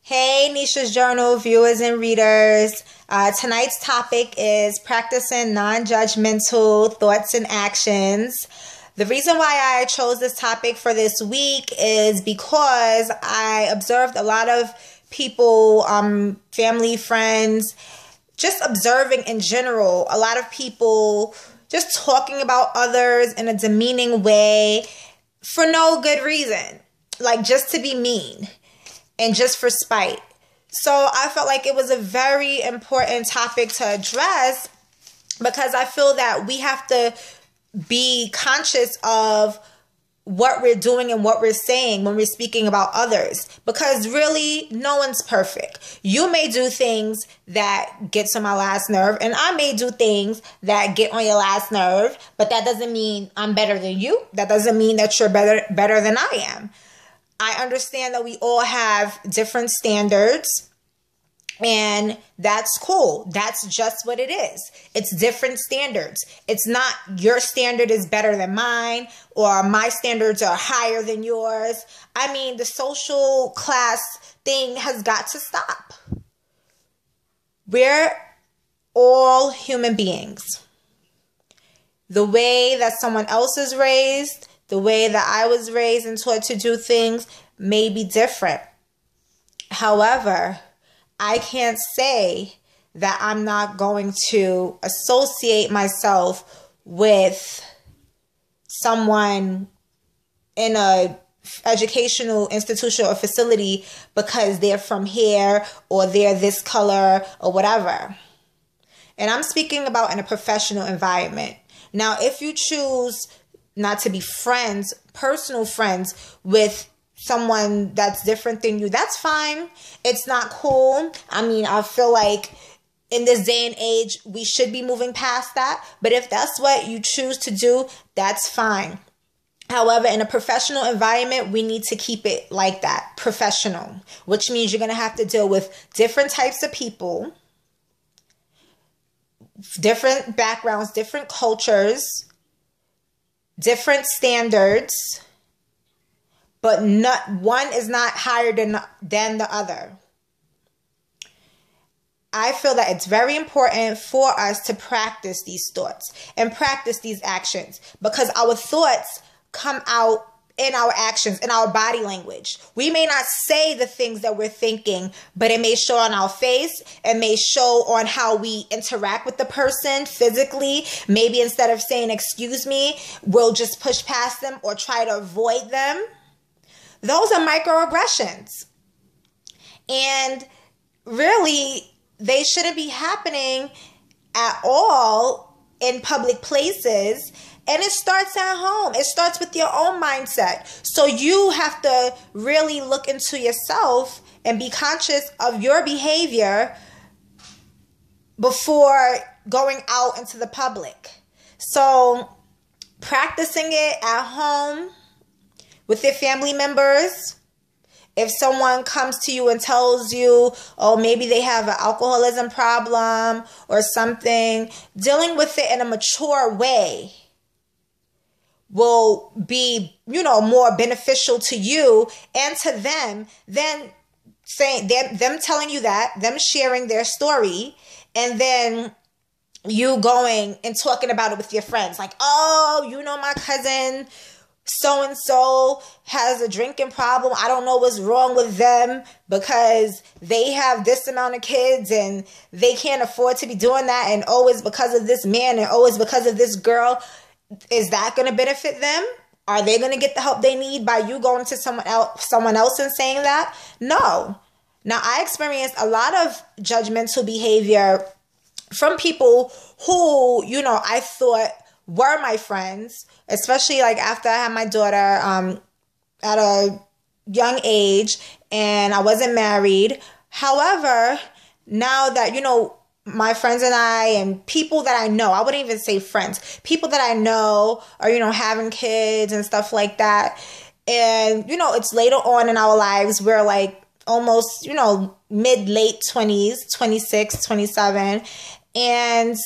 Hey, Nisha's Journal viewers and readers. Tonight's topic is practicing non-judgmental thoughts and actions. The reason why I chose this topic for this week is because I observed a lot of people, family, friends, just observing in general, a lot of people just talking about others in a demeaning way for no good reason, like just to be mean. And just for spite. So I felt like it was a very important topic to address because I feel that we have to be conscious of what we're doing and what we're saying when we're speaking about others. Because really, no one's perfect. You may do things that get on my last nerve, and I may do things that get on your last nerve, but that doesn't mean I'm better than you. That doesn't mean that you're better than I am. I understand that we all have different standards, and that's cool. That's just what it is. It's different standards. It's not your standard is better than mine or my standards are higher than yours. I mean, the social class thing has got to stop. We're all human beings. The way that someone else is raised, the way that I was raised and taught to do things may be different. However, I can't say that I'm not going to associate myself with someone in a educational institution or facility because they're from here or they're this color or whatever. And I'm speaking about in a professional environment. Now, if you choose not to be friends, personal friends with someone that's different than you, that's fine. It's not cool. I mean, I feel like in this day and age, we should be moving past that. But if that's what you choose to do, that's fine. However, in a professional environment, we need to keep it like that, professional, which means you're going to have to deal with different types of people, different backgrounds, different cultures, different standards, but not one is not higher than the other. I feel that it's very important for us to practice these thoughts and practice these actions because our thoughts come out in our actions, in our body language. We may not say the things that we're thinking, but it may show on our face. It may show on how we interact with the person physically. Maybe instead of saying, excuse me, we'll just push past them or try to avoid them. Those are microaggressions. And really, they shouldn't be happening at all in public places. And it starts at home. It starts with your own mindset. So you have to really look into yourself and be conscious of your behavior before going out into the public. So practicing it at home with your family members. If someone comes to you and tells you, oh, maybe they have an alcoholism problem or something, dealing with it in a mature way will be, more beneficial to you and to them than saying them telling you that, them sharing their story, and then you going and talking about it with your friends. Like, oh, my cousin so-and-so has a drinking problem. I don't know what's wrong with them because they have this amount of kids and they can't afford to be doing that. And always because of this man and always because of this girl. Is that going to benefit them? Are they going to get the help they need by you going to someone else and saying that? No. Now, I experienced a lot of judgmental behavior from people who, I thought were my friends, especially like after I had my daughter at a young age and I wasn't married. However, now that, my friends and I and people that I know, I wouldn't even say friends, people that I know are, having kids and stuff like that. And, it's later on in our lives. We're like almost, mid-late 20s, 26, 27. And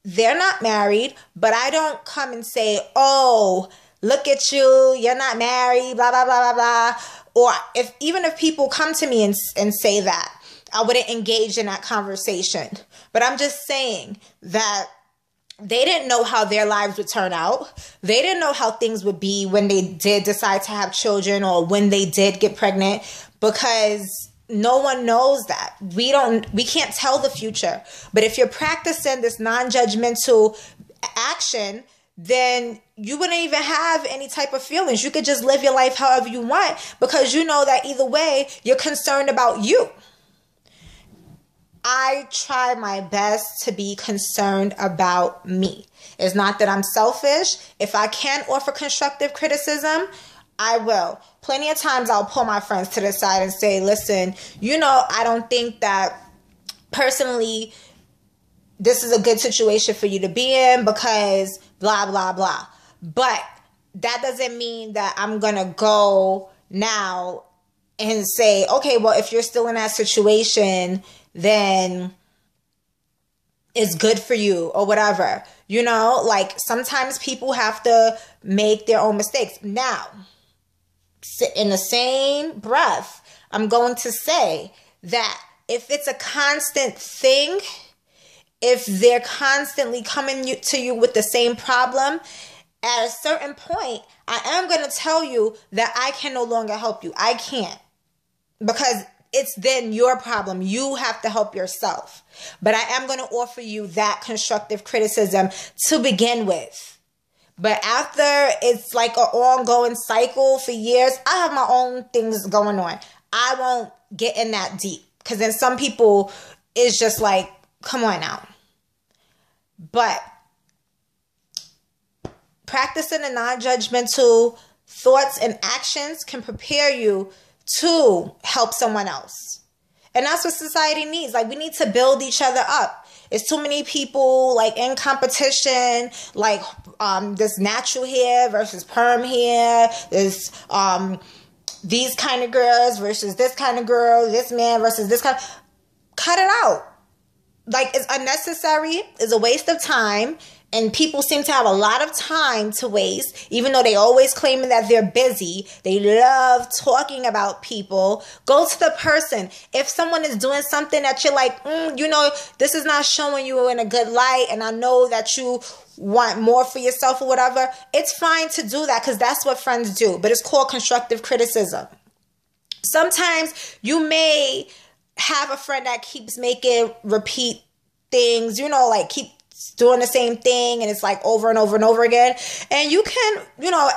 they're not married, but I don't come and say, oh, look at you, you're not married, blah, blah, blah, blah, blah. or even if people come to me and say that, I wouldn't engage in that conversation. But I'm just saying that they didn't know how their lives would turn out. They didn't know how things would be when they did decide to have children or when they did get pregnant, because no one knows that. We can't tell the future. But if you're practicing this non-judgmental action, then you wouldn't even have any type of feelings. You could just live your life however you want, because you know that either way, you're concerned about you. I try my best to be concerned about me. It's not that I'm selfish. If I can offer constructive criticism, I will. Plenty of times I'll pull my friends to the side and say, listen, I don't think that personally this is a good situation for you to be in because blah, blah, blah. But that doesn't mean that I'm going to go now and say, okay, well, if you're still in that situation, then it's good for you or whatever. Like sometimes people have to make their own mistakes. Now, in the same breath, I'm going to say that if it's a constant thing, if they're constantly coming to you with the same problem, at a certain point, I am going to tell you that I can no longer help you. I can't, because it's then your problem. You have to help yourself. But I am going to offer you that constructive criticism to begin with. But after it's like an ongoing cycle for years, I have my own things going on. I won't get in that deep, because then some people is just like, come on now. But practicing the non-judgmental thoughts and actions can prepare you to help someone else. And that's what society needs. Like, we need to build each other up. It's too many people like in competition, like this natural hair versus perm hair. There's these kind of girls versus this kind of girl, this man versus this kind. Cut it out. Like, it's unnecessary. It's a waste of time. And people seem to have a lot of time to waste, even though they always claiming that they're busy. They love talking about people. Go to the person. If someone is doing something that you're like, this is not showing you in a good light, and I know that you want more for yourself or whatever, it's fine to do that, because that's what friends do. But it's called constructive criticism. Sometimes you may have a friend that keeps making repeat things, like keep doing the same thing, and it's like over and over and over again. And you can,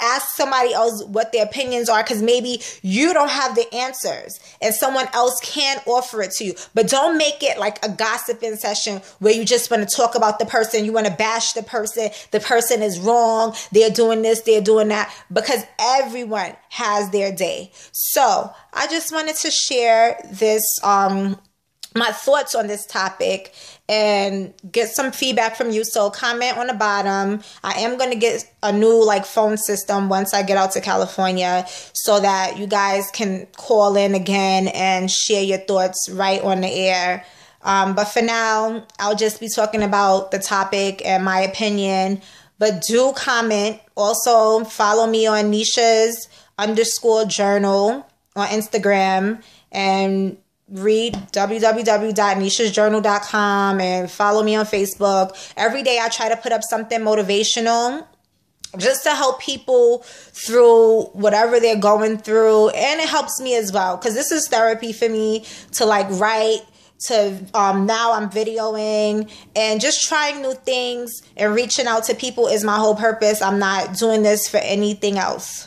ask somebody else what their opinions are, because maybe you don't have the answers and someone else can offer it to you. But don't make it like a gossiping session where you just want to talk about the person. You want to bash the person is wrong, they're doing this, they're doing that, because everyone has their day. So I just wanted to share this, my thoughts on this topic, and get some feedback from you. So comment on the bottom. I am going to get a new phone system once I get out to California, so that you guys can call in again and share your thoughts right on the air. But for now, I'll just be talking about the topic and my opinion. But do comment. Also follow me on Nisha's_journal on Instagram, and read www.nishasjournal.com, and follow me on Facebook. Every day I try to put up something motivational just to help people through whatever they're going through. And it helps me as well, because this is therapy for me to write, to now I'm videoing, and just trying new things and reaching out to people is my whole purpose. I'm not doing this for anything else.